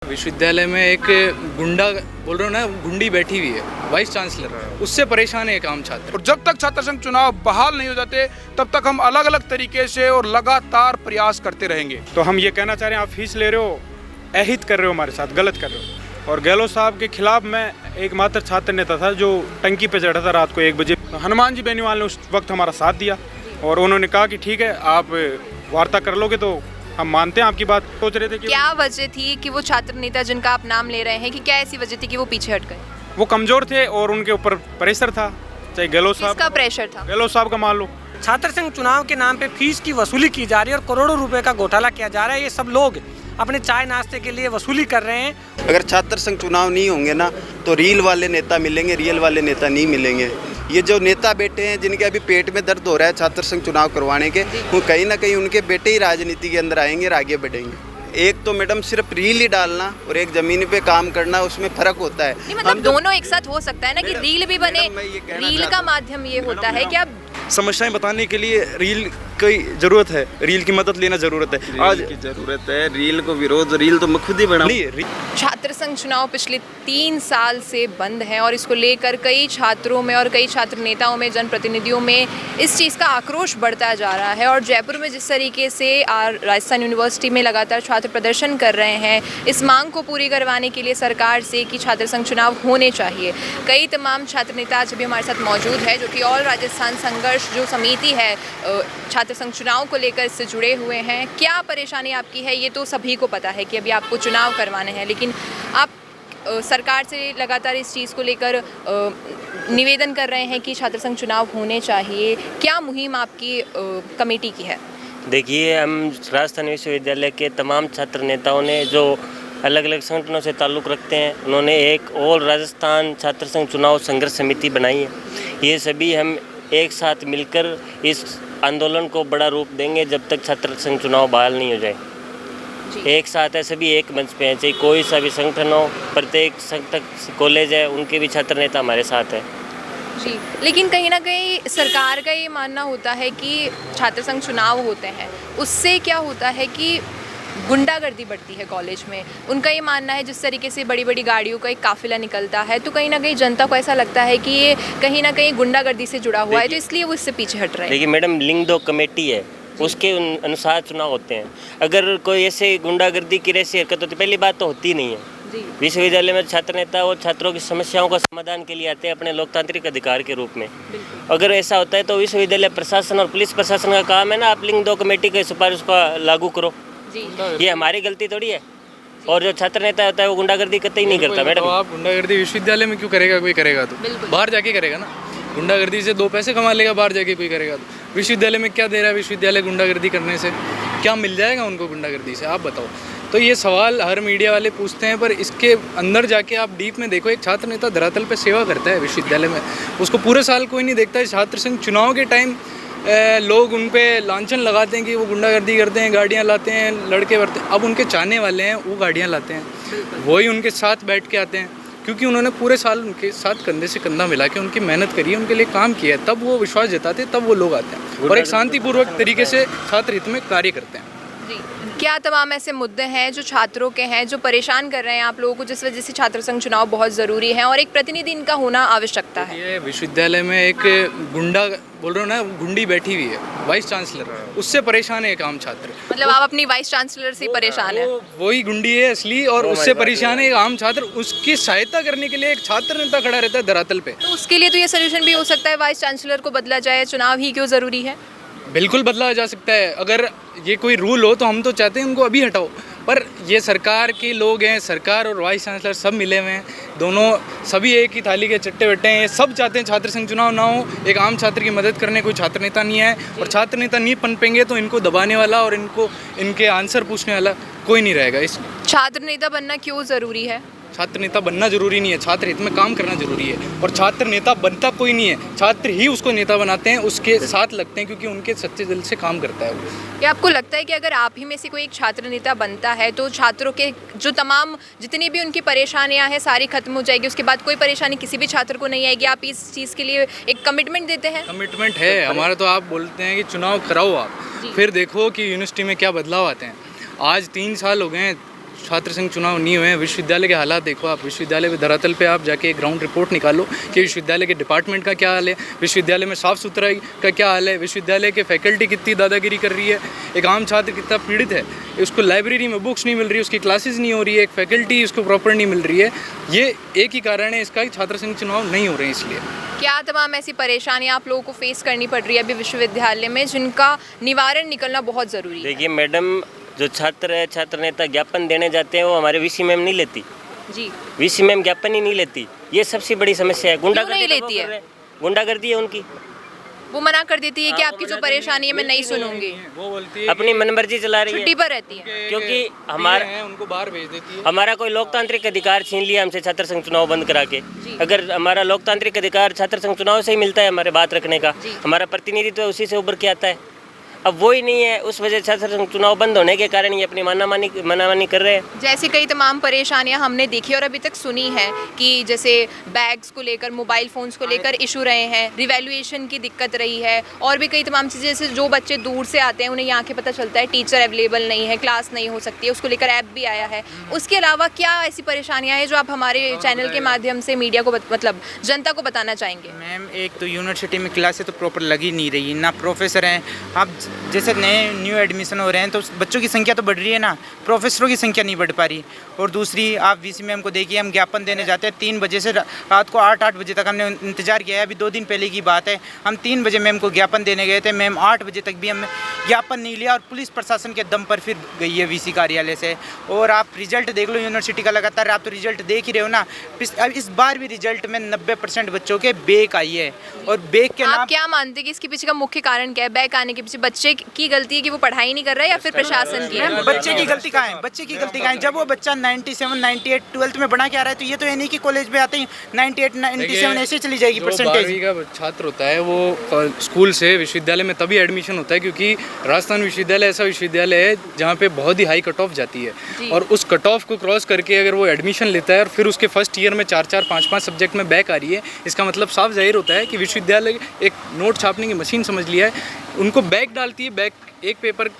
विश्वविद्यालय में एक गुंडा बोल रहे हो ना, गुंडी बैठी हुई है वाइस चांसलर, उससे परेशान है एक आम छात्र। और जब तक छात्र संघ चुनाव बहाल नहीं हो जाते तब तक हम अलग अलग तरीके से और लगातार प्रयास करते रहेंगे। तो हम ये कहना चाह रहे हैं, आप फीस ले रहे हो, अहित कर रहे हो, हमारे साथ गलत कर रहे हो। और गहलोत साहब के खिलाफ मैं एकमात्र छात्र नेता था जो टंकी पे चढ़ा था रात को 1 बजे। हनुमान जी बेनीवाल ने उस वक्त हमारा साथ दिया और उन्होंने कहा कि ठीक है, आप वार्ता कर लोगे तो हम मानते हैं आपकी बात। सोच रहे थे कि क्या वजह थी कि वो छात्र नेता जिनका आप नाम ले रहे हैं, कि क्या ऐसी वजह थी कि वो पीछे हट गए? वो कमजोर थे और उनके ऊपर प्रेशर था, चाहे गहलोत साहब किसका प्रेशर था? गहलोत साहब का मान लो। छात्र संघ चुनाव के नाम पे फीस की वसूली की जा रही है और करोड़ों रुपए का घोटाला किया जा रहा है। ये सब लोग अपने चाय नाश्ते के लिए वसूली कर रहे हैं। अगर छात्र संघ चुनाव नहीं होंगे ना तो रील वाले नेता मिलेंगे, रियल वाले नेता नहीं मिलेंगे। ये जो नेता बेटे हैं जिनके अभी पेट में दर्द हो रहा है छात्र संघ चुनाव करवाने के, वो कहीं ना कहीं उनके बेटे ही राजनीति के अंदर आएंगे और आगे बढ़ेंगे। एक तो मैडम सिर्फ रील ही डालना और एक जमीन पे काम करना, उसमें फर्क होता है। नहीं, मतलब दोनों एक साथ हो सकता है ना, कि रील भी बने। रील का माध्यम ये होता है कि आप समस्याएं बताने के लिए रील की जरूरत है, रील की मदद लेना जरूरत है। आज की जरूरत है रील को विरोध, रील तो मैं खुद ही बना। छात्र संघ चुनाव पिछले 3 साल से बंद है और इसको लेकर कई छात्रों में और कई छात्र नेताओं में, जनप्रतिनिधियों में इस चीज़ का आक्रोश बढ़ता जा रहा है। और जयपुर में जिस तरीके से राजस्थान यूनिवर्सिटी में लगातार छात्र प्रदर्शन कर रहे हैं इस मांग को पूरी करवाने के लिए सरकार से कि छात्र संघ चुनाव होने चाहिए, कई तमाम छात्र नेता आज भी हमारे साथ मौजूद है जो कि ऑल राजस्थान संघर्ष जो समिति है छात्र संघ चुनाव को लेकर इससे जुड़े हुए हैं। क्या परेशानी आपकी है ये तो सभी को पता है कि अभी आपको चुनाव करवाने हैं, लेकिन आप सरकार से लगातार इस चीज़ को लेकर निवेदन कर रहे हैं कि छात्र संघ चुनाव होने चाहिए। क्या मुहिम आपकी कमेटी की है? देखिए, हम राजस्थान विश्वविद्यालय के तमाम छात्र नेताओं ने जो अलग अलग संगठनों से ताल्लुक़ रखते हैं, उन्होंने एक ऑल राजस्थान छात्र संघ चुनाव संघर्ष समिति बनाई है। ये सभी हम एक साथ मिलकर इस आंदोलन को बड़ा रूप देंगे जब तक छात्र संघ चुनाव बहाल नहीं हो जाए। एक साथ है, सभी एक मंच पे हैं, चाहे कोई सा भी संगठन हो, प्रत्येक संगठन कॉलेज है उनके भी छात्र नेता हमारे साथ है जी। लेकिन कहीं ना कहीं सरकार का ये मानना होता है कि छात्र संघ चुनाव होते हैं उससे क्या होता है कि गुंडागर्दी बढ़ती है कॉलेज में। उनका ये मानना है जिस तरीके से बड़ी बड़ी गाड़ियों का एक काफिला निकलता है तो कहीं ना कहीं जनता को ऐसा लगता है कि ये कहीं ना कहीं गुंडागर्दी से जुड़ा हुआ है, तो इसलिए वो इससे पीछे हट रहे हैं। देखिए मैडम, लिंग दो कमेटी है, उसके अनुसार चुनाव होते हैं। अगर कोई ऐसे गुंडागर्दी की ऐसी हरकत होती, पहली बात तो होती नहीं है। विश्वविद्यालय में छात्र नेता और छात्रों की समस्याओं का समाधान के लिए आते हैं अपने लोकतांत्रिक अधिकार के रूप में। अगर ऐसा होता है तो विश्वविद्यालय प्रशासन और पुलिस प्रशासन का काम है ना, आप लिंग दो कमेटी की सिफारिश को लागू करो। ये हमारी गलती थोड़ी है। और जो छात्र नेता होता है वो गुंडागर्दी कतई नहीं करता मैडम। तो आप गुंडागर्दी विश्वविद्यालय में क्यों करेगा? कोई करेगा तो बाहर जाके करेगा ना। गुंडागर्दी से 2 पैसे कमा लेगा, बाहर जाके कोई करेगा तो। विश्वविद्यालय में क्या दे रहा है विश्वविद्यालय गुंडागर्दी करने से? क्या मिल जाएगा उनको गुंडागर्दी से, आप बताओ। तो ये सवाल हर मीडिया वाले पूछते हैं, पर इसके अंदर जाके आप डीप में देखो, एक छात्र नेता धरातल पे सेवा करता है विश्वविद्यालय में, उसको पूरे साल कोई नहीं देखता है। छात्र संघ चुनाव के टाइम लोग उन पे लांछन लगाते हैं कि वो गुंडागर्दी करते हैं, गाड़ियाँ लाते हैं, लड़के भरते हैं। अब उनके चाहने वाले हैं वो गाड़ियाँ लाते हैं, वही उनके साथ बैठ के आते हैं, क्योंकि उन्होंने पूरे साल उनके साथ कंधे से कंधा मिला के उनकी मेहनत करी है, उनके लिए काम किया है, तब वो विश्वास जताते हैं, तब वो लोग आते हैं और एक शांतिपूर्वक तरीके से छात्र हित में कार्य करते हैं। क्या तमाम ऐसे मुद्दे हैं जो छात्रों के हैं जो परेशान कर रहे हैं आप लोगों को, जिस वजह से छात्र संघ चुनाव बहुत ज़रूरी है और एक प्रतिनिधि इनका होना आवश्यकता है? ये विश्वविद्यालय में एक गुंडा बोल रहे हो ना, गुंडी बैठी हुई है वाइस चांसलर, उससे परेशान है एक आम छात्र। मतलब आप अपनी वाइस चांसलर से परेशान है? वही गुंडी है असली और उससे परेशान है एक आम छात्र। उसकी सहायता करने के लिए एक छात्र नेता खड़ा रहता है धरातल पे। तो उसके लिए तो ये सोल्यूशन भी हो सकता है वाइस चांसलर को बदला जाए, चुनाव ही क्यों ज़रूरी है? बिल्कुल बदला जा सकता है। अगर ये कोई रूल हो तो हम तो चाहते हैं उनको अभी हटाओ, पर ये सरकार के लोग हैं, सरकार और वाइस चांसलर सब मिले हुए हैं, दोनों सभी एक ही थाली के चट्टे बट्टे हैं। ये सब चाहते हैं छात्र संघ चुनाव ना हो, एक आम छात्र की मदद करने कोई छात्र नेता नहीं है, और छात्र नेता नहीं पनपेंगे तो इनको दबाने वाला और इनके आंसर पूछने वाला कोई नहीं रहेगा। इस छात्र नेता बनना क्यों ज़रूरी है? छात्र नेता बनना जरूरी नहीं है, छात्र हित में काम करना जरूरी है। और छात्र नेता बनता कोई नहीं है, छात्र ही उसको नेता बनाते हैं, उसके साथ लगते हैं, क्योंकि उनके सच्चे दिल से काम करता है वो। क्या आपको लगता है कि अगर आप ही में से कोई एक छात्र नेता बनता है तो छात्रों के जो तमाम जितनी भी उनकी परेशानियां हैं सारी खत्म हो जाएगी, उसके बाद कोई परेशानी किसी भी छात्र को नहीं आएगी? आप इस चीज़ के लिए एक कमिटमेंट देते हैं? कमिटमेंट है हमारा। तो आप बोलते हैं कि चुनाव कराओ आप, फिर देखो कि यूनिवर्सिटी में क्या बदलाव आते हैं। आज 3 साल हो गए हैं छात्र संघ चुनाव नहीं हुए हैं। विश्वविद्यालय के हालात देखो आप, विश्वविद्यालय पे धरातल पे आप जाके एक ग्राउंड रिपोर्ट निकालो कि विश्वविद्यालय के डिपार्टमेंट का क्या हाल है, विश्वविद्यालय में साफ़ सुथराई का क्या हाल है, विश्वविद्यालय के फैकल्टी कितनी दादागिरी कर रही है, एक आम छात्र कितना पीड़ित है, उसको लाइब्रेरी में बुक्स नहीं मिल रही, उसकी क्लासेस नहीं हो रही है, एक फैकल्टी उसको प्रॉपर नहीं मिल रही है। ये एक ही कारण है इसका कि छात्र संघ चुनाव नहीं हो रहे हैं। इसलिए क्या तमाम ऐसी परेशानियां आप लोगों को फेस करनी पड़ रही है अभी विश्वविद्यालय में, जिनका निवारण निकलना बहुत ज़रूरी है? देखिए मैडम, जो छात्र है, छात्र नेता ज्ञापन देने जाते हैं वो हमारे वीसी मैम नहीं लेती जी। वीसी मैम ज्ञापन ही नहीं लेती, ये सबसे बड़ी समस्या है। नहीं लेती है? गुंडागर्दी है उनकी, वो मना कर देती है कि आपकी जो परेशानी है मैं नहीं सुनूंगी, वो बोलती है अपनी मनमर्जी चला रही छुट्टी है पर रहती है क्योंकि हमारा उनको बाहर भेज देती है। हमारा कोई लोकतांत्रिक अधिकार छीन लिया हमसे छात्र संघ चुनाव बंद करा के। अगर हमारा लोकतांत्रिक अधिकार छात्र संघ चुनाव से ही मिलता है, हमारे बात रखने का, हमारा प्रतिनिधित्व उसी से उभर के आता है, अब वो ही नहीं है। उस वजह छात्र संघ चुनाव बंद होने के कारण ये अपनी मनामानी कर रहे हैं। जैसे कई तमाम परेशानियां हमने देखी और अभी तक सुनी है कि जैसे बैग्स को लेकर, मोबाइल फ़ोन्स को लेकर इशू रहे हैं, रिवैल्यूएशन की दिक्कत रही है, और भी कई तमाम चीज़ें, जैसे जो बच्चे दूर से आते हैं उन्हें यहाँ के पता चलता है टीचर अवेलेबल नहीं है, क्लास नहीं हो सकती है, उसको लेकर ऐप भी आया है। उसके अलावा क्या ऐसी परेशानियाँ हैं जो आप हमारे चैनल के माध्यम से मीडिया को मतलब जनता को बताना चाहेंगे? मैम, एक तो यूनिवर्सिटी में क्लासें तो प्रॉपर लग ही नहीं रही, ना प्रोफेसर हैं। आप जैसे नए न्यू एडमिशन हो रहे हैं तो बच्चों की संख्या तो बढ़ रही है ना, प्रोफेसरों की संख्या नहीं बढ़ पा रही। और दूसरी, आप वीसी मैम को देखिए, हम ज्ञापन देने जाते हैं 3 बजे से रात को 8 बजे तक हमने इंतजार किया है। अभी 2 दिन पहले की बात है, हम 3 बजे मैम को ज्ञापन देने गए थे, मैम 8 बजे तक भी हमने ज्ञापन नहीं लिया और पुलिस प्रशासन के दम पर फिर गई है वीसी कार्यालय से। और आप रिजल्ट देख लो यूनिवर्सिटी का, लगातार आप तो रिजल्ट देख ही रहे हो ना। इस बार भी रिजल्ट में 90% बच्चों के बैक आई है। और बैक के आप क्या मानते हैं कि इसके पीछे का मुख्य कारण क्या है? बैक आने के पीछे बच्चे की गलती है कि वो पढ़ाई नहीं कर रहा है या फिर प्रशासन की है? बच्चे की गलती कहाँ है? बच्चे की गलती कहाँ है? जब वो बच्चा 97, 98 12th में बना के आ रहा है तो ये तो है नहीं कि कॉलेज में आते ही 98, 97 ऐसे चली जाएगी परसेंटेज। 12वीं का छात्र होता है वो स्कूल से विश्वविद्यालय में तभी एडमिशन होता है क्योंकि राजस्थान विश्वविद्यालय ऐसा विश्वविद्यालय है जहाँ पे बहुत ही हाई कट ऑफ जाती है, और उस कट ऑफ को क्रॉस करके अगर वो एडमिशन लेता है और फिर उसके फर्स्ट ईयर में 4-4, 5-5 सब्जेक्ट में बैक आ रही है, इसका मतलब साफ जाहिर होता है कि विश्वविद्यालय एक नोट छापने की मशीन समझ लिया है। उनको बैक डालती है, बैक एक पेपर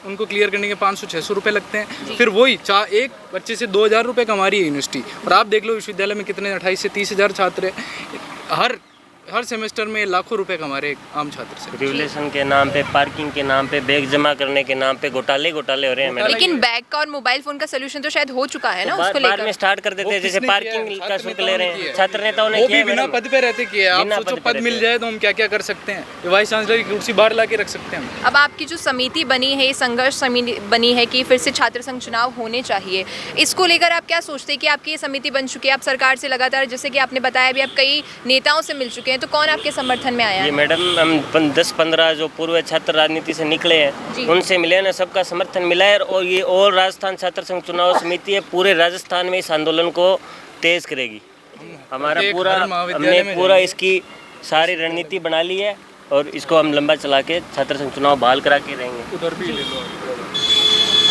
उनको क्लियर करने के 500-600 रुपये लगते हैं, फिर वही एक बच्चे से 2000 रुपये कमा रही है यूनिवर्सिटी। और आप देख लो विश्वविद्यालय में कितने 28 से 30 हज़ार छात्र हैं, हर सेमेस्टर में लाखों रुपए कमा रहे आम छात्र से। रेगुलेशन के नाम पे, पार्किंग के नाम पे, बैग जमा करने के नाम पे घोटाले हो रहे हैं। लेकिन बैग का और मोबाइल फोन का सोल्यूशन तो शायद हो चुका है ना, उसको बाद लेकर में स्टार्ट कर देते हैं, जैसे पार्किंग का शुल्क ले रहे हैं छात्र नेताओं ने, वो भी बिना पद पे रहते किए। आप सोचो पद मिल जाए तो हम क्या क्या कर सकते हैं, वाइस चांसलर की कुर्सी बाहर ला के रख सकते हैं। अब आपकी जो समिति बनी है, संघर्ष समिति बनी है कि फिर से छात्र संघ चुनाव होने चाहिए, इसको लेकर आप क्या सोचते हैं कि आपकी ये समिति बन चुकी है, आप सरकार से लगातार, जैसे कि आपने बताया अभी आप कई नेताओं से मिल चुके हैं, तो कौन आपके समर्थन में आया? ये मैडम, हम 10-15 जो पूर्व छात्र राजनीति से निकले हैं उनसे मिले ना, सबका समर्थन मिला है। और ये और राजस्थान छात्र संघ चुनाव समिति है पूरे राजस्थान में इस आंदोलन को तेज करेगी। हमारा हमने पूरा इसकी सारी रणनीति बना ली है और इसको हम लंबा चला के छात्र संघ चुनाव बहाल करा के रहेंगे। उधर भी ले लो।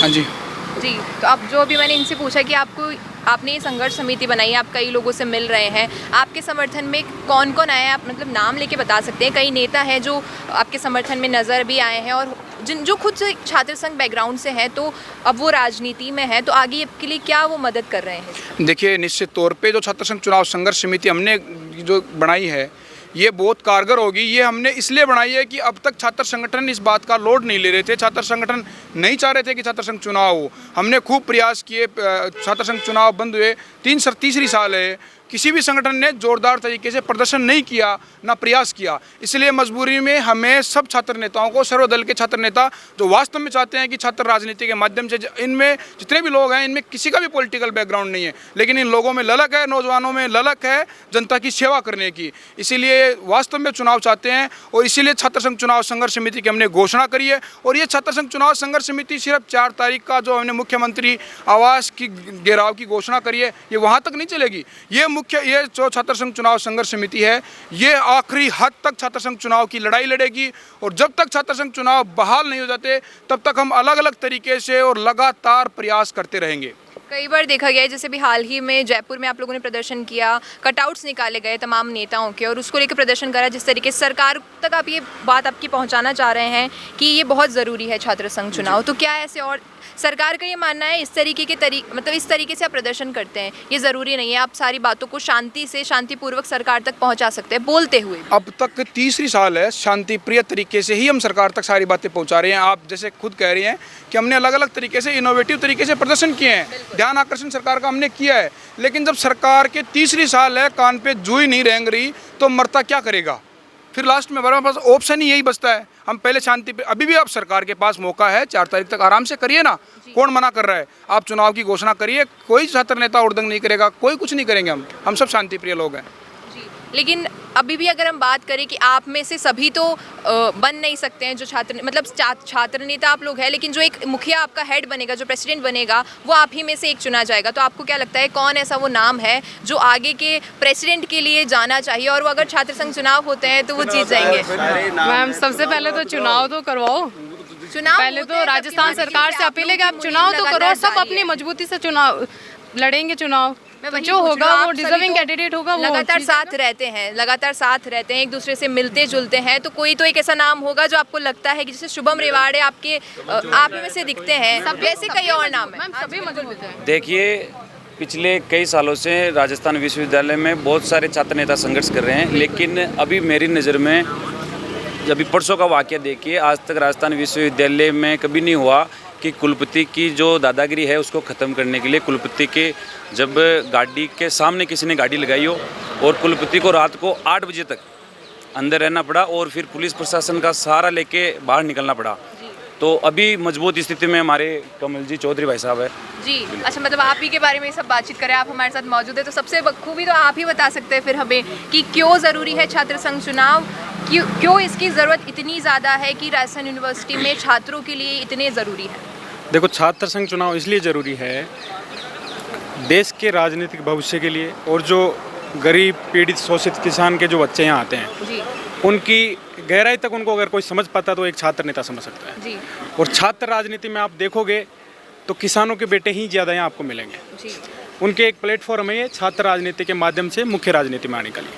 हाँ जी जी, तो अब जो अभी मैंने इनसे पूछा कि आपने ये संघर्ष समिति बनाई, आप कई लोगों से मिल रहे हैं, आपके समर्थन में कौन कौन आया है? आप मतलब नाम लेके बता सकते हैं? कई नेता हैं जो आपके समर्थन में नज़र भी आए हैं और जो खुद से छात्र संघ बैकग्राउंड से हैं, तो अब वो राजनीति में है, तो आगे के लिए क्या वो मदद कर रहे हैं? देखिए, निश्चित तौर पे जो छात्र संघ चुनाव संघर्ष समिति हमने जो बनाई है ये बहुत कारगर होगी। ये हमने इसलिए बनाई है कि अब तक छात्र संगठन इस बात का लोड नहीं ले रहे थे, छात्र संगठन नहीं चाह रहे थे कि छात्र संघ चुनाव हो। हमने खूब प्रयास किए, छात्र संघ चुनाव बंद हुए, तीसरी साल है, किसी भी संगठन ने जोरदार तरीके से प्रदर्शन नहीं किया, ना प्रयास किया। इसलिए मजबूरी में हमें सब छात्र नेताओं को, सर्वदल के छात्र नेता जो वास्तव में चाहते हैं कि छात्र राजनीति के माध्यम से, इनमें जितने भी लोग हैं इनमें किसी का भी पॉलिटिकल बैकग्राउंड नहीं है, लेकिन इन लोगों में ललक है, नौजवानों में ललक है जनता की सेवा करने की, इसीलिए वास्तव में चुनाव चाहते हैं। और इसीलिए छात्र संघ चुनाव संघर्ष समिति की हमने घोषणा करी है। और ये छात्र संघ चुनाव संघर्ष समिति सिर्फ 4 तारीख का जो हमने मुख्यमंत्री आवास की घेराव की घोषणा करी है, ये वहाँ तक नहीं चलेगी। ये जो छात्र संघ चुनाव संघर्ष समिति है ये आखिरी हद तक छात्र संघ चुनाव की लड़ाई लड़ेगी। और जब तक छात्र संघ चुनाव बहाल नहीं हो जाते तब तक हम अलग अलग तरीके से और लगातार प्रयास करते रहेंगे। कई बार देखा गया है, जैसे भी हाल ही में जयपुर में आप लोगों ने प्रदर्शन किया, कटआउट्स निकाले गए तमाम नेताओं के और उसको लेकर प्रदर्शन करा, जिस तरीके से सरकार तक आप ये बात आपकी पहुंचाना चाह रहे हैं कि ये बहुत ज़रूरी है छात्र संघ चुनाव, तो क्या ऐसे और सरकार का ये मानना है इस तरीके के मतलब इस तरीके से आप प्रदर्शन करते हैं, ये ज़रूरी नहीं है, आप सारी बातों को शांतिपूर्वक सरकार तक पहुंचा सकते हैं बोलते हुए। अब तक तीसरी साल है, शांति प्रिय तरीके से ही हम सरकार तक सारी बातें पहुंचा रहे हैं। आप जैसे खुद कह रही हैं कि हमने अलग अलग तरीके से इनोवेटिव तरीके से प्रदर्शन किए हैं, ध्यान आकर्षण सरकार का हमने किया है, लेकिन जब सरकार के तीसरी साल है, कान पे जू ही नहीं रेंग रही, तो मरता क्या करेगा? फिर लास्ट में हमारे पास ऑप्शन ही यही बचता है, हम पहले शांति पे, अभी भी आप सरकार के पास मौका है, 4 तारीख तक आराम से करिए ना, कौन मना कर रहा है? आप चुनाव की घोषणा करिए, कोई छात्र नेता उड़दंग नहीं करेगा, कोई कुछ नहीं करेंगे, हम सब शांति प्रिय लोग हैं। लेकिन अभी भी अगर हम बात करें कि आप में से सभी तो बन नहीं सकते हैं, जो छात्र नेता आप लोग हैं, लेकिन जो एक मुखिया आपका हेड बनेगा, जो प्रेसिडेंट बनेगा, वो आप ही में से एक चुना जाएगा। तो आपको क्या लगता है कौन ऐसा वो नाम है जो आगे के प्रेसिडेंट के लिए जाना चाहिए, और वो अगर छात्र संघ चुनाव होते हैं तो वो जीत जाएंगे? मैम सबसे पहले तो चुनाव तो करवाओ, पहले तो राजस्थान सरकार से अपील है कि आप चुनाव तो करो, सब अपनी मजबूती से चुनाव लड़ेंगे, चुनाव तो जो होगा वो डिजर्विंग कैंडिडेट होगा, वो लगातार साथ रहते हैं, एक दूसरे से मिलते जुलते हैं, तो कोई तो एक ऐसा नाम होगा जो आपको लगता है कि जैसे शुभम रेवाड़े आपके आप में से दिखते हैं, वैसे कई और नाम है, सभी मजबूत हैं। देखिए, पिछले कई सालों से राजस्थान विश्वविद्यालय में बहुत सारे छात्र नेता संघर्ष कर रहे हैं, लेकिन अभी मेरी नज़र में जब परसों का वाक़या देखिए, आज तक राजस्थान विश्वविद्यालय में कभी नहीं हुआ कि कुलपति की जो दादागिरी है उसको ख़त्म करने के लिए कुलपति के जब गाड़ी के सामने किसी ने गाड़ी लगाई हो और कुलपति को रात को 8 बजे तक अंदर रहना पड़ा और फिर पुलिस प्रशासन का सहारा लेके बाहर निकलना पड़ा। तो अभी मजबूत स्थिति में हमारे कमल जी चौधरी भाई साहब है जी। अच्छा, मतलब आप ही के बारे में सब बातचीत करें, आप हमारे साथ मौजूद है, तो सबसे बखूबी तो आप ही बता सकते हैं फिर हमें कि क्यों ज़रूरी है छात्र संघ चुनाव, क्यों इसकी ज़रूरत इतनी ज़्यादा है कि राजस्थान यूनिवर्सिटी में छात्रों के लिए इतने ज़रूरी है? देखो, छात्र संघ चुनाव इसलिए ज़रूरी है देश के राजनीतिक भविष्य के लिए, और जो गरीब पीड़ित शोषित किसान के जो बच्चे यहाँ आते हैं जी, उनकी गहराई तक उनको अगर कोई समझ पाता तो एक छात्र नेता समझ सकता है जी। और छात्र राजनीति में आप देखोगे तो किसानों के बेटे ही ज़्यादा यहाँ आपको मिलेंगे जी। उनके एक प्लेटफॉर्म है ये छात्र राजनीति के माध्यम से मुख्य राजनीति में आने के लिए।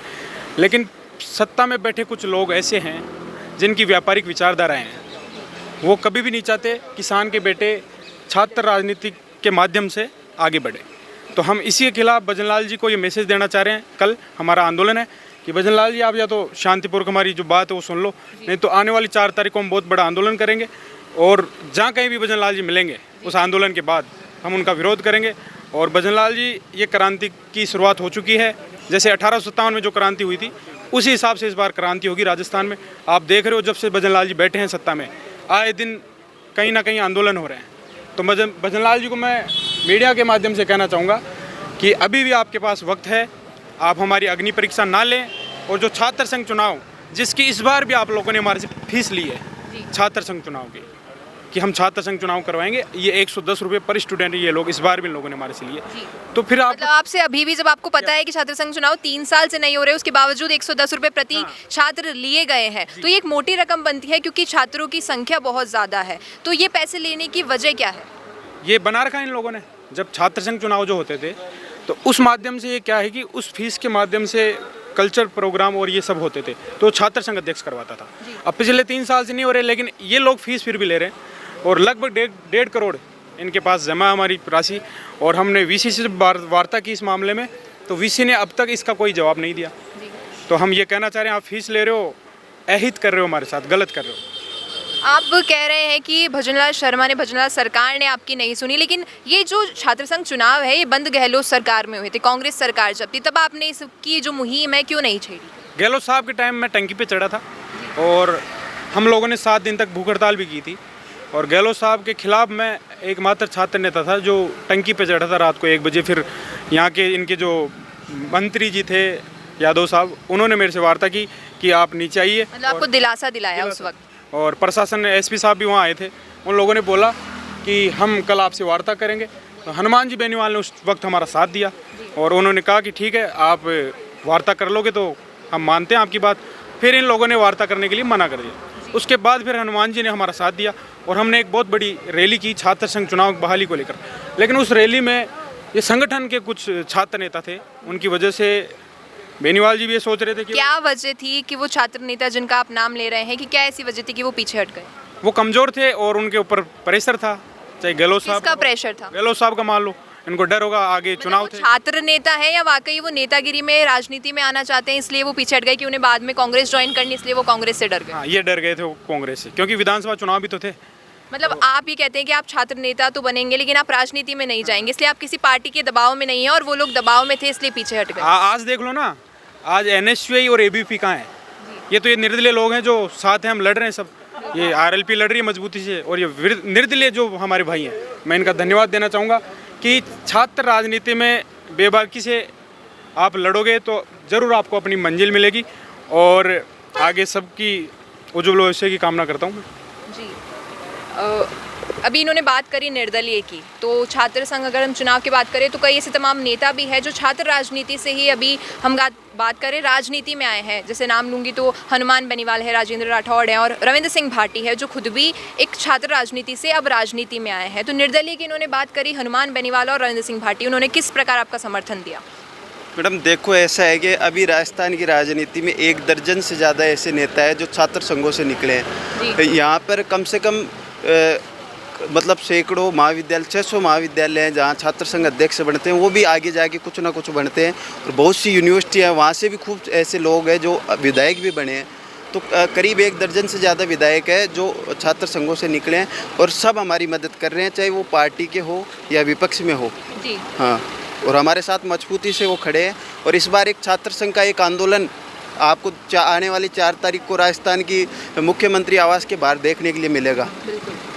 लेकिन सत्ता में बैठे कुछ लोग ऐसे हैं जिनकी व्यापारिक विचारधाराएँ हैं, वो कभी भी नहीं चाहते किसान के बेटे छात्र राजनीति के माध्यम से आगे बढ़े। तो हम इसी के खिलाफ भजनलाल जी को ये मैसेज देना चाह रहे हैं। कल हमारा आंदोलन है कि भजनलाल जी आप या तो शांतिपूर्वक हमारी जो बात है वो सुन लो, नहीं तो आने वाली 4 तारीख को हम बहुत बड़ा आंदोलन करेंगे और जहाँ कहीं भी भजनलाल जी मिलेंगे उस आंदोलन के बाद हम उनका विरोध करेंगे। और भजनलाल जी, ये क्रांति की शुरुआत हो चुकी है, जैसे 1857 में जो क्रांति हुई थी उसी हिसाब से इस बार क्रांति होगी राजस्थान में। आप देख रहे हो जब से भजनलाल जी बैठे हैं सत्ता में, आए दिन कहीं ना कहीं आंदोलन हो रहे हैं। तो भजनलाल जी को मैं मीडिया के माध्यम से कहना चाहूँगा कि अभी भी आपके पास वक्त है, आप हमारी अग्नि परीक्षा ना लें, और जो छात्र संघ चुनाव जिसकी इस बार भी आप लोगों ने हमारे से फीस ली है छात्र संघ चुनाव की, कि हम छात्र संघ चुनाव करवाएंगे, ये 110 रुपये पर स्टूडेंट ये लोग इस बार भी लोगों ने हमारे से लिए। तो फिर आप मतलब आपसे अभी भी जब आपको पता है कि छात्र संघ चुनाव 3 साल से नहीं हो रहे, उसके बावजूद 110 रुपये प्रति छात्र लिए गए हैं, तो ये एक मोटी रकम बनती है क्योंकि छात्रों की संख्या बहुत ज़्यादा है। तो ये पैसे लेने की वजह क्या है? ये बना रखा है इन लोगों ने। जब छात्र संघ चुनाव जो होते थे तो उस माध्यम से ये क्या है कि उस फीस के माध्यम से कल्चर प्रोग्राम और ये सब होते थे, तो छात्र संघ अध्यक्ष करवाता था। अब पिछले 3 साल से नहीं हो रहे, लेकिन ये लोग फीस फिर भी ले रहे हैं और लगभग 1.5 करोड़ इनके पास जमा हमारी राशि। और हमने वीसी से वार्ता की इस मामले में, तो वीसी ने अब तक इसका कोई जवाब नहीं दिया। तो हम ये कहना चाह रहे हैं, आप फीस ले रहे हो, अहित कर रहे हो हमारे साथ, गलत कर रहे हो। आप कह रहे हैं कि भजनलाल शर्मा ने, भजनलाल सरकार ने आपकी नहीं सुनी, लेकिन ये जो छात्र संघ चुनाव है ये बंद गहलोत सरकार में हुए थे, कांग्रेस सरकार जब थी, तब आपने इसकी जो मुहिम है क्यों नहीं छेड़ी? गहलोत साहब के टाइम में टंकी पे चढ़ा था और हम लोगों ने 7 दिन तक भूख हड़ताल भी की थी, और गहलोत साहब के खिलाफ मैं एकमात्र छात्र नेता था जो टंकी पे चढ़ा था रात को 1 बजे। फिर यहाँ के इनके जो मंत्री जी थे यादव साहब, उन्होंने मेरे से वार्ता की कि आप नीचे आइए, मतलब आपको दिलासा दिलाया उस वक्त। और प्रशासन एसपी साहब भी वहाँ आए थे, उन लोगों ने बोला कि हम कल आपसे वार्ता करेंगे। तो हनुमान जी बेनीवाल ने उस वक्त हमारा साथ दिया और उन्होंने कहा कि ठीक है, आप वार्ता कर लोगे तो हम मानते हैं आपकी बात। फिर इन लोगों ने वार्ता करने के लिए मना कर दिया। उसके बाद फिर हनुमान जी ने हमारा साथ दिया और हमने एक बहुत बड़ी रैली की छात्र संघ चुनाव बहाली को लेकर। लेकिन उस रैली में ये संगठन के कुछ छात्र नेता थे, उनकी वजह से बेनीवाल जी भी ये सोच रहे थे कि क्या वजह थी कि वो छात्र नेता जिनका आप नाम ले रहे हैं, कि क्या ऐसी वजह थी कि वो पीछे हट गए? वो कमज़ोर थे और उनके ऊपर प्रेशर था चाहे गहलोत साहब किसका प्रेशर था? गहलोत साहब का मान लो, इनको डर होगा आगे चुनाव वो थे। छात्र नेता है या वाकई वो नेतागिरी में राजनीति में आना चाहते हैं इसलिए वो पीछे हट गए कि उन्हें बाद में कांग्रेस ज्वाइन करनी, इसलिए वो कांग्रेस से डर गए? हाँ, ये डर गए थे वो कांग्रेस से, क्योंकि विधानसभा चुनाव भी तो थे। मतलब आप ये कहते हैं कि आप छात्र नेता तो बनेंगे लेकिन आप राजनीति में नहीं जाएंगे, इसलिए आप किसी पार्टी के दबाव में नहीं है और वो लोग दबाव में थे इसलिए पीछे हट गए। आज देख लो ना, आज NSUI और ABP कहाँ है? ये तो ये निर्दलीय लोग हैं जो साथ हैं, हम लड़ रहे हैं सब। ये RLP लड़ रही है मजबूती से, और ये निर्दलीय जो हमारे भाई हैं, मैं इनका धन्यवाद देना चाहूँगा कि छात्र राजनीति में बेबाकी से आप लड़ोगे तो ज़रूर आपको अपनी मंजिल मिलेगी, और आगे सबकी उज्ज्वल भविष्य की कामना करता हूँ। जी अभी इन्होंने बात करी निर्दलीय की, तो छात्र संघ अगर हम चुनाव की बात करें तो कई ऐसे तमाम नेता भी हैं जो छात्र राजनीति से ही, अभी हम बात करें राजनीति में आए हैं। जैसे नाम लूँगी तो हनुमान बेनीवाल है, राजेंद्र राठौड़ हैं और रविंद्र सिंह भाटी है जो खुद भी एक छात्र राजनीति से अब राजनीति में आए हैं। तो निर्दलीय की इन्होंने बात करी, हनुमान बेनीवाल और रविंद्र सिंह भाटी, उन्होंने किस प्रकार आपका समर्थन दिया? मैडम देखो, ऐसा है कि अभी राजस्थान की राजनीति में 1 दर्जन से ज़्यादा ऐसे नेता हैं जो छात्र संघों से निकले हैं। यहाँ पर कम से कम मतलब सैकड़ों महाविद्यालय, 600 महाविद्यालय हैं जहाँ छात्र संघ अध्यक्ष बनते हैं, वो भी आगे जाके कुछ ना कुछ बनते हैं। और बहुत सी यूनिवर्सिटियाँ हैं, वहाँ से भी खूब ऐसे लोग हैं जो विधायक भी बने हैं। तो करीब 1 दर्जन से ज़्यादा विधायक है जो छात्र संघों से निकले हैं, और सब हमारी मदद कर रहे हैं, चाहे वो पार्टी के हो या विपक्ष में हो। जी हाँ, और हमारे साथ मजबूती से वो खड़े हैं। और इस बार एक छात्र संघ का एक आंदोलन आपको आने वाली 4 तारीख को राजस्थान की मुख्यमंत्री आवास के बाहर देखने के लिए मिलेगा,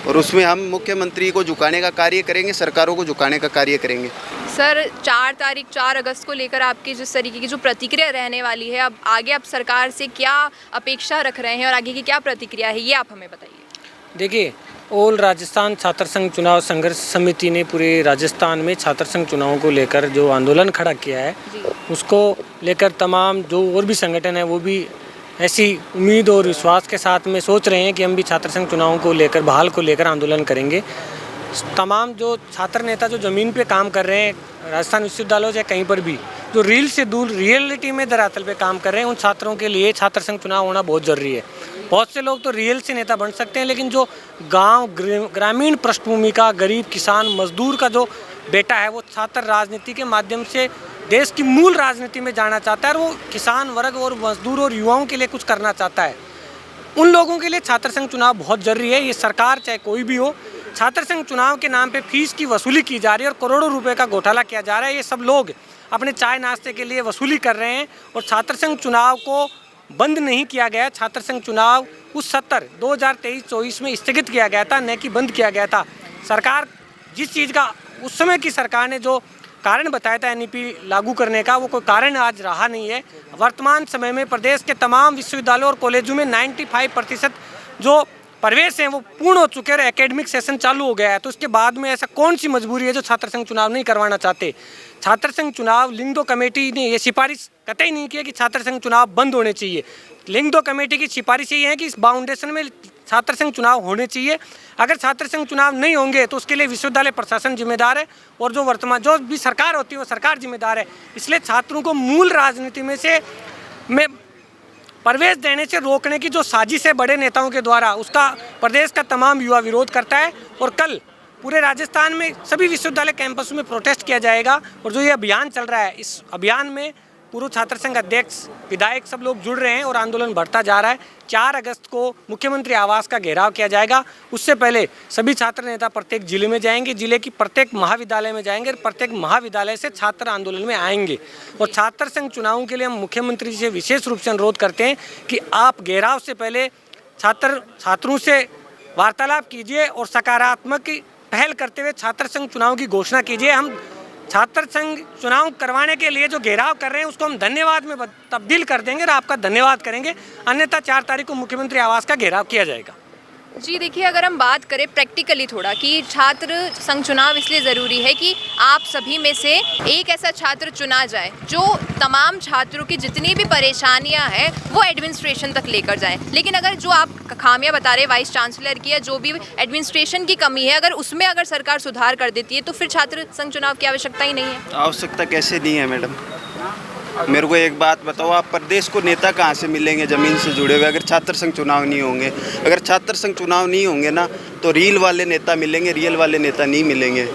और उसमें हम मुख्यमंत्री को झुकाने का कार्य करेंगे, सरकारों को झुकाने का कार्य करेंगे। सर 4 अगस्त को लेकर आपकी जिस तरीके की जो प्रतिक्रिया रहने वाली है, अब आगे आप सरकार से क्या अपेक्षा रख रहे हैं और आगे की क्या प्रतिक्रिया है, ये आप हमें बताइए। देखिए, ऑल राजस्थान छात्र संघ चुनाव संघर्ष समिति ने पूरे राजस्थान में छात्र संघ चुनावों को लेकर जो आंदोलन खड़ा किया है, उसको लेकर तमाम जो और भी संगठन है वो भी ऐसी उम्मीद और विश्वास के साथ में सोच रहे हैं कि हम भी छात्र संघ चुनावों को लेकर, बहाल को लेकर आंदोलन करेंगे। तमाम जो छात्र नेता जो ज़मीन पे काम कर रहे हैं, राजस्थान विश्वविद्यालय या कहीं पर भी, जो रील से दूर रियलिटी में धरातल पे काम कर रहे हैं, उन छात्रों के लिए छात्र संघ चुनाव होना बहुत ज़रूरी है। बहुत से लोग तो रियल से नेता बन सकते हैं, लेकिन जो गांव ग्रामीण पृष्ठभूमि का गरीब किसान मजदूर का जो बेटा है, वो छात्र राजनीति के माध्यम से देश की मूल राजनीति में जाना चाहता है, और वो किसान वर्ग और मजदूर और युवाओं के लिए कुछ करना चाहता है। उन लोगों के लिए छात्र संघ चुनाव बहुत ज़रूरी है। ये सरकार चाहे कोई भी हो, छात्र संघ चुनाव के नाम पे फीस की वसूली की जा रही है और करोड़ों रुपए का घोटाला किया जा रहा है। ये सब लोग अपने चाय नाश्ते के लिए वसूली कर रहे हैं, और छात्र संघ चुनाव को बंद नहीं किया गया। छात्र संघ चुनाव उस सत्र 2023-24 में स्थगित किया गया था, न कि बंद किया गया था। सरकार जिस चीज़ का उस समय की सरकार ने जो कारण बताया था NEP लागू करने का, वो कोई कारण आज रहा नहीं है। वर्तमान समय में प्रदेश के तमाम विश्वविद्यालयों और कॉलेजों में 95% जो प्रवेश हैं वो पूर्ण हो चुके हैं और एकेडमिक सेशन चालू हो गया है। तो उसके बाद में ऐसा कौन सी मजबूरी है जो छात्र संघ चुनाव नहीं करवाना चाहते? छात्र संघ चुनाव लिंगदो कमेटी ने ये सिफारिश कतई नहीं की है कि छात्र संघ चुनाव बंद होने चाहिए। लिंगदो कमेटी की सिफारिश ये है कि इस बाउंडेशन में छात्र संघ चुनाव होने चाहिए। अगर छात्र संघ चुनाव नहीं होंगे तो उसके लिए विश्वविद्यालय प्रशासन जिम्मेदार है, और जो वर्तमान जो भी सरकार होती है वो सरकार जिम्मेदार है। इसलिए छात्रों को मूल राजनीति में प्रवेश देने से रोकने की जो साजिश है बड़े नेताओं के द्वारा, उसका प्रदेश का तमाम युवा विरोध करता है। और कल पूरे राजस्थान में सभी विश्वविद्यालय कैंपस में प्रोटेस्ट किया जाएगा। और जो ये अभियान चल रहा है, इस अभियान में पूर्व छात्र संघ अध्यक्ष, विधायक सब लोग जुड़ रहे हैं और आंदोलन बढ़ता जा रहा है। 4 अगस्त को मुख्यमंत्री आवास का घेराव किया जाएगा। उससे पहले सभी छात्र नेता प्रत्येक जिले में जाएंगे, जिले की प्रत्येक महाविद्यालय में जाएंगे, और प्रत्येक महाविद्यालय से छात्र आंदोलन में आएंगे। और छात्र संघ चुनावों के लिए हम मुख्यमंत्री से विशेष रूप से अनुरोध करते हैं कि आप घेराव से पहले छात्रों से वार्तालाप कीजिए और सकारात्मक पहल करते हुए छात्र संघ चुनाव की घोषणा कीजिए। हम छात्र संघ चुनाव करवाने के लिए जो घेराव कर रहे हैं उसको हम धन्यवाद में तब्दील कर देंगे और आपका धन्यवाद करेंगे, अन्यथा 4 तारीख को मुख्यमंत्री आवास का घेराव किया जाएगा। जी देखिए, अगर हम बात करें प्रैक्टिकली थोड़ा कि छात्र संघ चुनाव इसलिए ज़रूरी है कि आप सभी में से एक ऐसा छात्र चुना जाए जो तमाम छात्रों की जितनी भी परेशानियां हैं वो एडमिनिस्ट्रेशन तक लेकर जाए। लेकिन अगर जो आप खामियां बता रहे वाइस चांसलर की या जो भी एडमिनिस्ट्रेशन की कमी है, अगर उसमें अगर सरकार सुधार कर देती है तो फिर छात्र संघ चुनाव की आवश्यकता ही नहीं है। आवश्यकता कैसे नहीं है मैडम? मेरे को एक बात बताओ, आप प्रदेश को नेता कहाँ से मिलेंगे ज़मीन से जुड़े हुए, अगर छात्र संघ चुनाव नहीं होंगे? अगर छात्र संघ चुनाव नहीं होंगे ना, तो रील वाले नेता मिलेंगे, रियल वाले नेता नहीं मिलेंगे।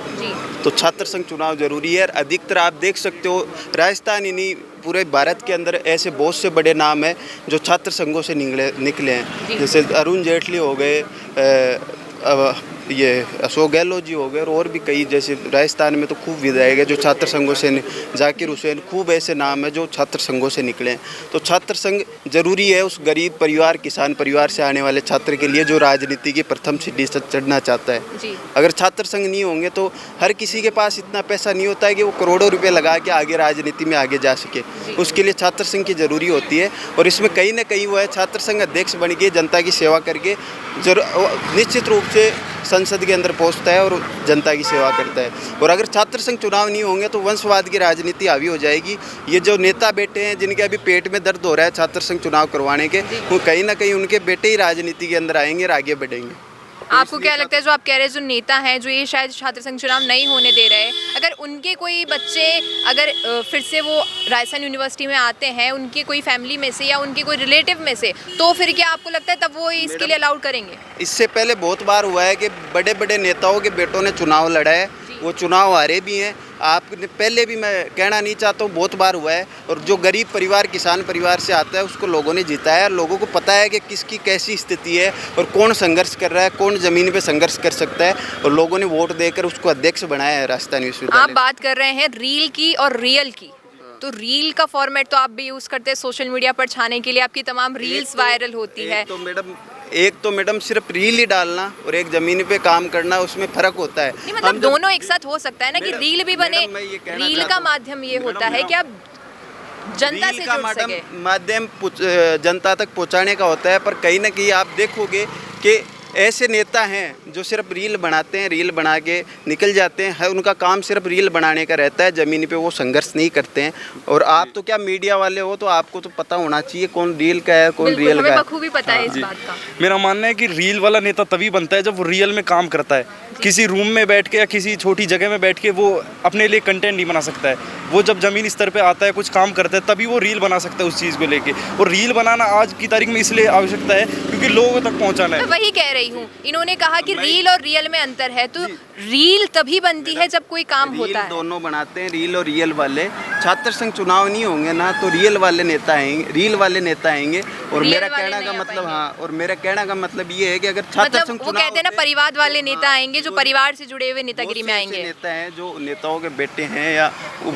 तो छात्र संघ चुनाव जरूरी है। अधिकतर आप देख सकते हो, राजस्थान ही नहीं पूरे भारत के अंदर ऐसे बहुत से बड़े नाम हैं जो छात्र संघों से निकले हैं। जैसे अरुण जेटली हो गए, ये अशोक गहलोत जी हो गए, और भी कई, जैसे राजस्थान में तो खूब विधायक है जो छात्र संघों से, जाकिर हुसैन, खूब ऐसे नाम है जो छात्र संघों से निकले हैं। तो छात्र संघ जरूरी है उस गरीब परिवार, किसान परिवार से आने वाले छात्र के लिए जो राजनीति की प्रथम सीढ़ी से चढ़ना चाहता है। अगर छात्र संघ नहीं होंगे तो हर किसी के पास इतना पैसा नहीं होता है कि वो करोड़ों रुपये लगा के आगे राजनीति में आगे जा सके। उसके लिए छात्र संघ की ज़रूरी होती है, और इसमें कहीं ना कहीं वो है छात्र संघ अध्यक्ष बन के जनता की सेवा करके निश्चित रूप से संसद के अंदर पहुंचता है और जनता की सेवा करता है। और अगर छात्र संघ चुनाव नहीं होंगे तो वंशवाद की राजनीति हावी हो जाएगी। ये जो नेता बेटे हैं जिनके अभी पेट में दर्द हो रहा है छात्र संघ चुनाव करवाने के, वो कहीं ना कहीं उनके बेटे ही राजनीति के अंदर आएंगे और आगे बढ़ेंगे। आपको क्या लगता है, जो आप कह रहे हैं जो नेता हैं जो ये शायद छात्र संघ चुनाव नहीं होने दे रहे हैं, अगर उनके कोई बच्चे अगर फिर से वो राजस्थान यूनिवर्सिटी में आते हैं, उनके कोई फैमिली में से या उनके कोई रिलेटिव में से, तो फिर क्या आपको लगता है तब वो इसके लिए अलाउड करेंगे? इससे पहले बहुत बार हुआ है कि बड़े बड़े नेताओं के बेटों ने चुनाव लड़ा है, वो चुनाव हारे भी हैं। आपने पहले भी, मैं कहना नहीं चाहता हूँ, बहुत बार हुआ है। और जो गरीब परिवार, किसान परिवार से आता है उसको लोगों ने जिताया। लोगों को पता है कि किसकी कैसी स्थिति है और कौन संघर्ष कर रहा है, कौन ज़मीन पे संघर्ष कर सकता है, और लोगों ने वोट देकर उसको अध्यक्ष बनाया है राजस्थान विश्वविद्यालय। आप बात कर रहे हैं रील की और रियल की, तो रील का फॉर्मेट तो आप भी यूज़ करते हैं सोशल मीडिया पर छाने के लिए, आपकी तमाम रील्स वायरल होती है। एक तो मैडम सिर्फ रील ही डालना और एक ज़मीन पे काम करना, उसमें फ़र्क होता है। नहीं, मतलब दोनों एक साथ हो सकता है ना, कि रील भी बने। रील का माध्यम ये होता है कि आप जनता से जुड़ सके, माध्यम जनता तक पहुंचाने का होता है। पर कहीं ना कहीं आप देखोगे कि ऐसे नेता हैं जो सिर्फ रील बनाते हैं, रील बना के निकल जाते हैं, उनका काम सिर्फ रील बनाने का रहता है, ज़मीन पे वो संघर्ष नहीं करते हैं। और आप तो क्या मीडिया वाले हो, तो आपको तो पता होना चाहिए कौन रील का है, कौन रियल का है। हमें बखूबी पता है इस बात का। मेरा मानना है कि रील वाला नेता तभी बनता है जब वो रियल में काम करता है। किसी रूम में बैठ के या किसी छोटी जगह में बैठ के वो अपने लिए कंटेंट नहीं बना सकता है। वो जब ज़मीनी स्तर पे आता है, कुछ काम करता है, तभी वो रील बना सकता है उस चीज़ को लेके। और रील बनाना आज की तारीख में इसलिए आवश्यकता है क्योंकि लोगों तक पहुंचाना है। मैं वही कह रही हूँ, इन्होंने कहा कि रील और रियल में अंतर है, तो रील तभी बनती है जब कोई काम होता है। दोनों बनाते हैं, रील और रियल वाले। छात्र संघ चुनाव नहीं होंगे ना, तो रियल वाले नेता आएंगे, रील वाले नेता आएंगे। और मेरा कहना का मतलब, हाँ, और मेरा कहना का मतलब ये है कि अगर छात्र संघ चुनाव, वो कहते हैं ना, परिवार वाले नेता आएंगे जो परिवार से जुड़े हुए नेतागिरी में आएंगे। नेता हैं जो नेताओं के बेटे हैं या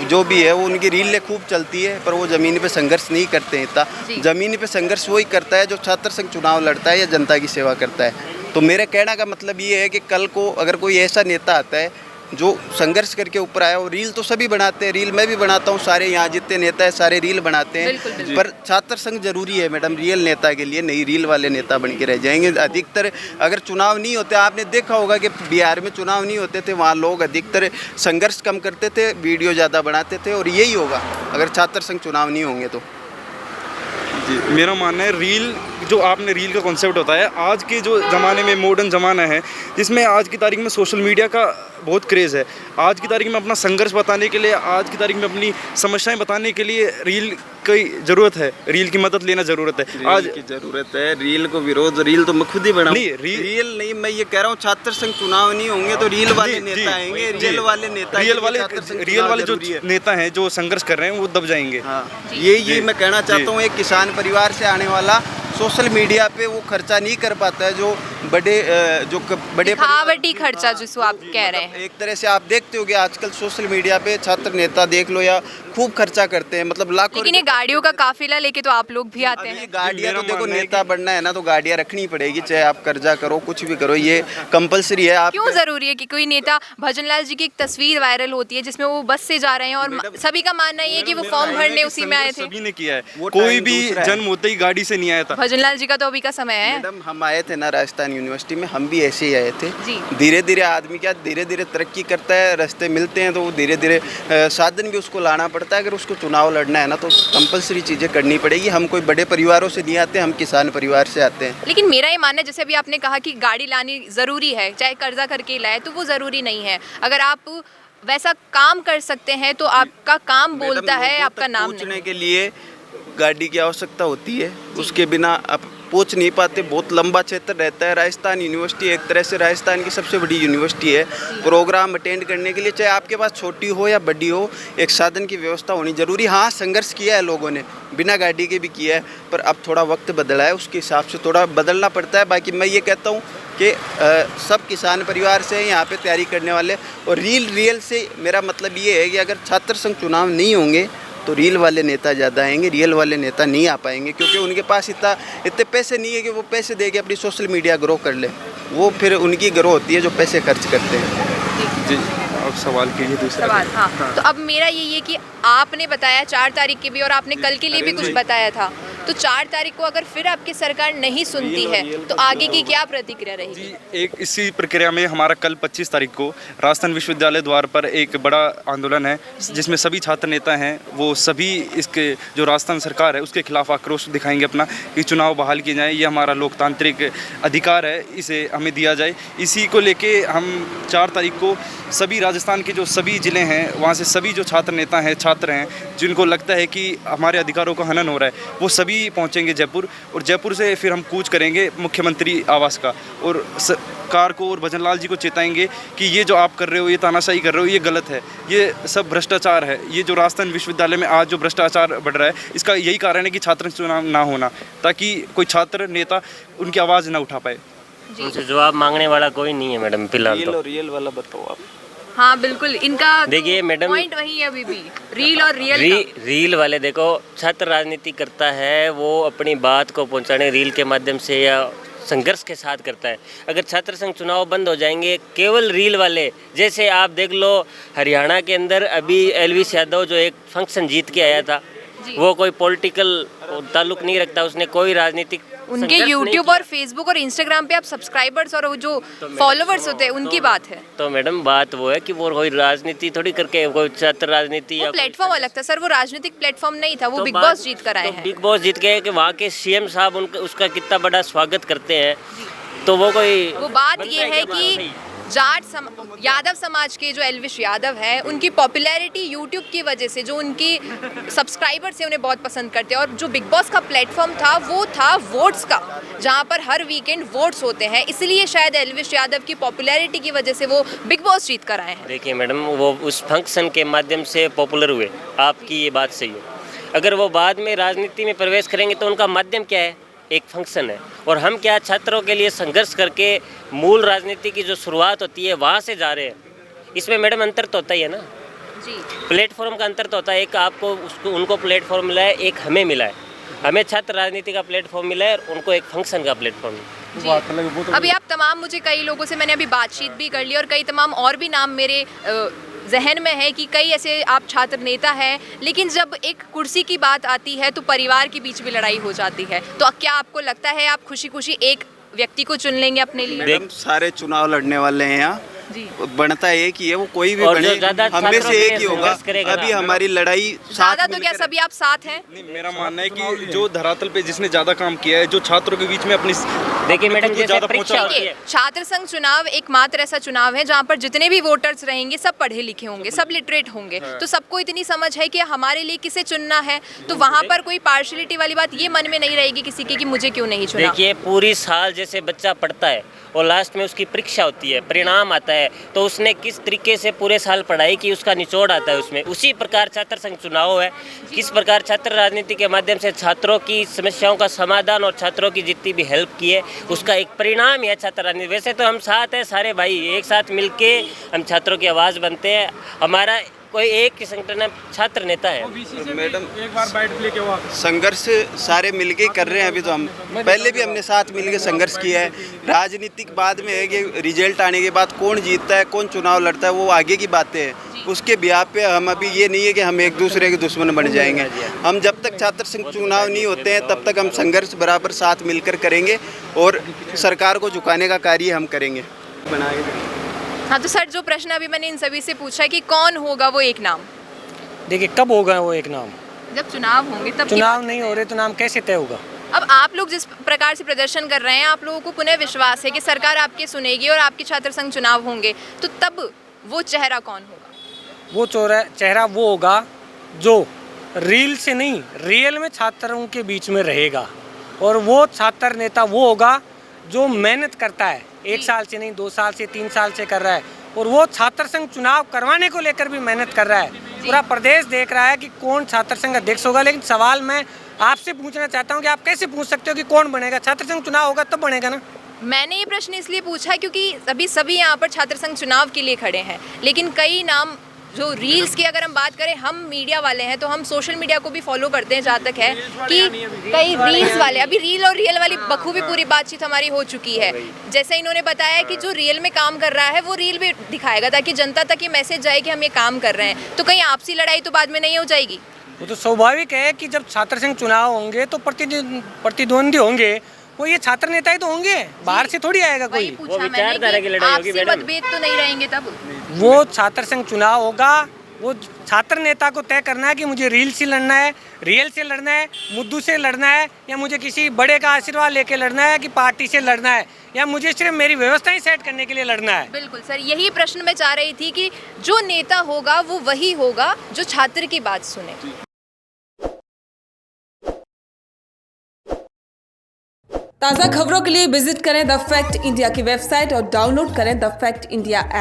जो भी है, वो उनकी रीलें खूब चलती है, पर वो ज़मीन पे संघर्ष नहीं करते हैं। इतना ज़मीन पे संघर्ष वही करता है जो छात्र संघ चुनाव लड़ता है या जनता की सेवा करता है। तो मेरे कहना का मतलब ये है कि कल को अगर कोई ऐसा नेता आता है जो संघर्ष करके ऊपर आया, और रील तो सभी बनाते हैं, रील मैं भी बनाता हूँ, सारे यहाँ जितने नेता है सारे रील बनाते हैं। पर छात्र संघ जरूरी है मैडम रियल नेता के लिए, नहीं रील वाले नेता बन के रह जाएंगे। अधिकतर अगर चुनाव नहीं होते, आपने देखा होगा कि बिहार में चुनाव नहीं होते थे, वहाँ लोग अधिकतर संघर्ष कम करते थे, वीडियो ज़्यादा बनाते थे, और यही होगा अगर छात्र संघ चुनाव नहीं होंगे तो। जी, मेरा मानना है रील, जो आपने रील का कॉन्सेप्ट बताया, आज के जो ज़माने में मॉडर्न ज़माना है जिसमें आज की तारीख में सोशल मीडिया का बहुत क्रेज़ है। आज की तारीख में अपना संघर्ष बताने के लिए, आज की तारीख में अपनी समस्याएं बताने के लिए रील की ज़रूरत है, रील की मदद लेना ज़रूरत है। आज की ज़रूरत है, रील को विरोध, रील तो मैं खुद ही बनाऊं। नहीं, रील नहीं, मैं ये कह रहा हूँ छात्र संघ चुनाव नहीं होंगे तो रील वाले नेता आएंगे, रियल वाले नेता, रियल वाले जो नेता हैं जो संघर्ष कर रहे हैं वो दब जाएंगे। हाँ, ये मैं कहना चाहता हूँ। एक किसान परिवार से आने वाला सोशल मीडिया पे वो खर्चा नहीं कर पाता है जो बड़े दिखावटी खर्चा जिसको आप कह रहे हैं। एक तरह से आप देखते होगे आजकल सोशल मीडिया पे छात्र नेता देख लो या खूब खर्चा करते हैं, मतलब लाखों। लेकिन ये गाड़ियों का काफिला लेके तो आप लोग भी आते हैं। गाड़ियाँ तो देखो, नेता बनना है ना तो गाड़ियाँ रखनी पड़ेगी, चाहे आप कर्जा करो कुछ भी करो, ये कंपलसरी है। आप क्यों जरूरी है कि कोई नेता, भजनलाल जी की एक तस्वीर वायरल होती है जिसमें वो बस से जा रहे हैं और सभी का मानना ये है कि वो फॉर्म भरने उसी में आए थे। सभी ने किया है, कोई भी जन्म होते ही गाड़ी से नहीं आया था। भजनलाल जी का तो अभी का समय है। मैडम, हम आए थे ना राजस्थान यूनिवर्सिटी में, हम भी ऐसे ही आए थे। धीरे धीरे आदमी क्या धीरे धीरे तरक्की करता है, रास्ते मिलते हैं तो वो धीरे धीरे साधन भी उसको लाना पड़ता है। अगर उसको चुनाव लड़ना है ना तो कंपलसरी चीज़ें करनी पड़ेगी। हम कोई बड़े परिवारों से नहीं आते, हम किसान परिवार से आते हैं। लेकिन मेरा ये मानना है, जैसे अभी आपने कहा कि गाड़ी लानी ज़रूरी है, चाहे कर्जा करके लाए, तो वो ज़रूरी नहीं है। अगर आप वैसा काम कर सकते हैं तो आपका काम बोलता है, आपका नाम पहुंचने नहीं। के लिए गाड़ी की आवश्यकता होती है, उसके बिना आप पहुंच नहीं पाते। बहुत लंबा क्षेत्र रहता है। राजस्थान यूनिवर्सिटी एक तरह से राजस्थान की सबसे बड़ी यूनिवर्सिटी है। प्रोग्राम अटेंड करने के लिए चाहे आपके पास छोटी हो या बड़ी हो, एक साधन की व्यवस्था होनी जरूरी। हाँ, संघर्ष किया है लोगों ने, बिना गाड़ी के भी किया है, पर अब थोड़ा वक्त बदला है, उसके हिसाब से थोड़ा बदलना पड़ता है। बाकी मैं ये कहता हूँ कि सब किसान परिवार से यहाँ पे तैयारी करने वाले, और रियल से मेरा मतलब ये है कि अगर छात्र संघ चुनाव नहीं होंगे तो रील वाले नेता ज़्यादा आएंगे, रियल वाले नेता नहीं आ पाएंगे, क्योंकि उनके पास इतने पैसे नहीं है कि वो पैसे दे के अपनी सोशल मीडिया ग्रो कर ले। वो फिर उनकी ग्रो होती है जो पैसे खर्च करते हैं। जी, आप सवाल कीजिए दूसरा। सवाल, हाँ। तो अब मेरा ये है कि आपने बताया 4 तारीख के भी और आपने कल के लिए भी कुछ बताया था, तो 4 तारीख को अगर फिर आपकी सरकार नहीं सुनती है तो आगे की क्या प्रतिक्रिया रहेगी? जी, एक इसी प्रक्रिया में हमारा कल 25 तारीख को राजस्थान विश्वविद्यालय द्वार पर एक बड़ा आंदोलन है, जिसमें सभी छात्र नेता हैं, वो सभी इसके जो राजस्थान सरकार है उसके खिलाफ आक्रोश दिखाएंगे अपना, कि चुनाव बहाल किए जाएँ। ये हमारा लोकतांत्रिक अधिकार है, इसे हमें दिया जाए। इसी को लेके हम 4 तारीख को सभी राजस्थान के जो सभी ज़िले हैं वहाँ से सभी जो छात्र नेता हैं, छात्र हैं, जिनको लगता है कि हमारे अधिकारों का हनन हो रहा है, वो सभी पहुंचेंगे जयपुर, और जयपुर से फिर हम कूच करेंगे मुख्यमंत्री आवास का, और सरकार को और भजन लाल जी को चेताएंगे कि ये जो आप कर रहे हो, ये तानाशाही कर रहे हो, ये गलत है, ये सब भ्रष्टाचार है। ये जो राजस्थान विश्वविद्यालय में आज जो भ्रष्टाचार बढ़ रहा है, इसका यही कारण है कि छात्र चुनाव ना होना, ताकि कोई छात्र नेता उनकी आवाज़ ना उठा पाए। उनसे जवाब मांगने वाला कोई नहीं है मैडम फिलहाल तो। रियल वाला बताओ आप। हाँ बिल्कुल, इनका देखिए मैडम, पॉइंट वही है अभी भी, रील और रियल रील वाले देखो, छात्र राजनीति करता है, वो अपनी बात को पहुंचाने रील के माध्यम से या संघर्ष के साथ करता है। अगर छात्र संघ चुनाव बंद हो जाएंगे, केवल रील वाले, जैसे आप देख लो हरियाणा के अंदर अभी एलविस यादव जो एक फंक्शन जीत के आया था, वो कोई पॉलिटिकल ताल्लुक नहीं रखता, उसने कोई राजनीतिक उनके यूट्यूब और फेसबुक और इंस्टाग्राम पे आप सब्सक्राइबर्स और जो फॉलोवर्स होते हैं उनकी बात है। तो मैडम बात वो है कि वो कोई राजनीति थोड़ी करके, कोई छात्र राजनीति या प्लेटफॉर्म अलग था सर, वो राजनीतिक प्लेटफॉर्म नहीं था, वो बिग बॉस जीत कर आए हैं। बिग बॉस जीत के कि वहाँ के सीएम साहब उसका कितना बड़ा स्वागत करते हैं, तो वो कोई वो बात ये है कि यादव समाज के जो एलविश यादव है, उनकी पॉपुलैरिटी यूट्यूब की वजह से, जो उनकी सब्सक्राइबर्स हैं उन्हें बहुत पसंद करते हैं, और जो बिग बॉस का प्लेटफॉर्म था वो था वोट्स का, जहां पर हर वीकेंड वोट्स होते हैं, इसलिए शायद एलविश यादव की पॉपुलैरिटी की वजह से वो बिग बॉस जीत कर आए हैं। देखिए मैडम, वो उस फंक्शन के माध्यम से पॉपुलर हुए, आपकी ये बात सही है। अगर वो बाद में राजनीति में प्रवेश करेंगे तो उनका माध्यम क्या है? एक फंक्शन है, और हम क्या छात्रों के लिए संघर्ष करके मूल राजनीति की जो शुरुआत होती है वहाँ से जा रहे हैं। इसमें मैडम अंतर तो होता ही है ना जी, प्लेटफॉर्म का अंतर तो होता है। एक आपको उनको प्लेटफॉर्म मिला है, एक हमें मिला है, हमें छात्र राजनीति का प्लेटफॉर्म मिला है, और उनको एक फंक्शन का प्लेटफॉर्म मिला है। अभी आप तमाम, मुझे कई लोगों से मैंने अभी बातचीत भी कर ली, और कई तमाम और भी नाम मेरे जहन में है कि कई ऐसे आप छात्र नेता हैं, लेकिन जब एक कुर्सी की बात आती है तो परिवार के बीच भी लड़ाई हो जाती है। तो क्या आपको लगता है आप खुशी खुशी एक व्यक्ति को चुन लेंगे अपने लिए? मैडम, सारे चुनाव लड़ने वाले हैं यहाँ, बनता एक ही है, वो कोई भी और बने, हमें से एक ही होगा। अभी हमारी लड़ाई ज्यादा तो क्या सभी आप साथ हैं? मेरा मानना है कि जो धरातल पे जिसने ज्यादा काम किया है, जो छात्रों के बीच में अपनी, देखिए मैडम, ज्यादा पहुंचा है। छात्र संघ चुनाव एकमात्र ऐसा चुनाव है जहाँ पर जितने भी वोटर्स रहेंगे सब पढ़े लिखे होंगे, सब लिटरेट होंगे, तो सबको इतनी समझ है कि हमारे लिए किसे चुनना है, तो वहाँ पर कोई पार्शलिटी वाली बात ये मन में नहीं रहेगी किसी की कि मुझे क्यों नहीं चुना। देखिए, पूरी साल जैसे बच्चा पढ़ता है और लास्ट में उसकी परीक्षा होती है, परिणाम आता है, तो उसने किस तरीके से पूरे साल पढ़ाई की, उसका निचोड़ आता है उसमें। उसी प्रकार छात्र संघ चुनाव है, किस प्रकार छात्र राजनीति के माध्यम से छात्रों की समस्याओं का समाधान और छात्रों की जितनी भी हेल्प की है, उसका एक परिणाम है छात्र राजनीति। वैसे तो हम साथ हैं, सारे भाई एक साथ मिलके हम छात्रों की आवाज़ बनते हैं। हमारा कोई एक ही संगठन है, छात्र नेता है। मैडम, एक बार बैठ लेके संघर्ष सारे मिलके कर रहे हैं। अभी तो हम पहले भी हमने साथ मिलके संघर्ष किया है। राजनीतिक बाद में है कि रिजल्ट आने के बाद कौन जीतता है, कौन चुनाव लड़ता है, वो आगे की बातें हैं। उसके ब्याह पे हम अभी ये नहीं है कि हम एक दूसरे के दुश्मन बन जाएंगे। हम जब तक छात्र संघ चुनाव नहीं होते हैं तब तक हम संघर्ष बराबर साथ मिलकर करेंगे, और सरकार को झुकाने का कार्य हम करेंगे। हाँ, तो सर, जो प्रश्न अभी मैंने इन सभी से पूछा है कि कौन होगा वो एक नाम, देखिए कब होगा वो एक नाम? जब चुनाव होंगे तब। चुनाव नहीं हो रहे तो नाम कैसे तय होगा? अब आप लोग जिस प्रकार से प्रदर्शन कर रहे हैं, आप लोगों को पुनः विश्वास है कि सरकार आपके सुनेगी और आपके छात्र संघ चुनाव होंगे, तो तब वो चेहरा कौन होगा? वो चेहरा वो होगा जो रील से नहीं, रियल में छात्रों के बीच में रहेगा। और वो छात्र नेता वो होगा जो मेहनत करता है, 1 साल से नहीं, 2 साल से, 3 साल से कर रहा है। और वो छात्र संघ चुनाव करवाने को लेकर भी मेहनत कर रहा है। पूरा प्रदेश देख रहा है कि कौन छात्र संघ अध्यक्ष होगा। लेकिन सवाल मैं आपसे पूछना चाहता हूँ कि आप कैसे पूछ सकते हो कि कौन बनेगा? छात्र संघ चुनाव होगा तब बनेगा ना। मैंने ये प्रश्न इसलिए पूछा क्योंकि अभी सभी यहाँ पर छात्र संघ चुनाव के लिए खड़े हैं, लेकिन कई नाम जो रील्स की अगर हम बात करें, हम मीडिया वाले हैं तो हम सोशल मीडिया को भी फॉलो करते हैं। जहाँ तक है कि कई रील्स वाले, अभी रील और रियल वाली बखूबी पूरी बातचीत हमारी हो चुकी है। जैसे इन्होंने बताया कि जो रियल में काम कर रहा है वो रील भी दिखाएगा ताकि जनता तक ये मैसेज जाए कि हम ये काम कर रहे हैं। तो कहीं आपसी लड़ाई तो बाद में नहीं हो जाएगी? वो तो स्वाभाविक है कि जब छात्र संघ चुनाव होंगे तो प्रतिद्वंदी होंगे, वो ये छात्र नेता ही तो होंगे, बाहर से थोड़ी आएगा कोई। वो विचारधारा की लड़ाई होगी मैडम। मतभेद तो नहीं रहेंगे तब? वो छात्र संघ चुनाव होगा, वो छात्र नेता को तय करना है कि मुझे रील से लड़ना है, रियल से लड़ना है, मुद्दू से लड़ना है, या मुझे किसी बड़े का आशीर्वाद लेके लड़ना है, कि पार्टी से लड़ना है, या मुझे सिर्फ मेरी व्यवस्थाएं सेट करने के लिए लड़ना है। बिल्कुल सर, यही प्रश्न मैं चाह रही थी कि जो नेता होगा वो वही होगा जो छात्र की बात सुने। ताज़ा खबरों के लिए विजिट करें द फैक्ट इंडिया की वेबसाइट और डाउनलोड करें द फैक्ट इंडिया ऐप।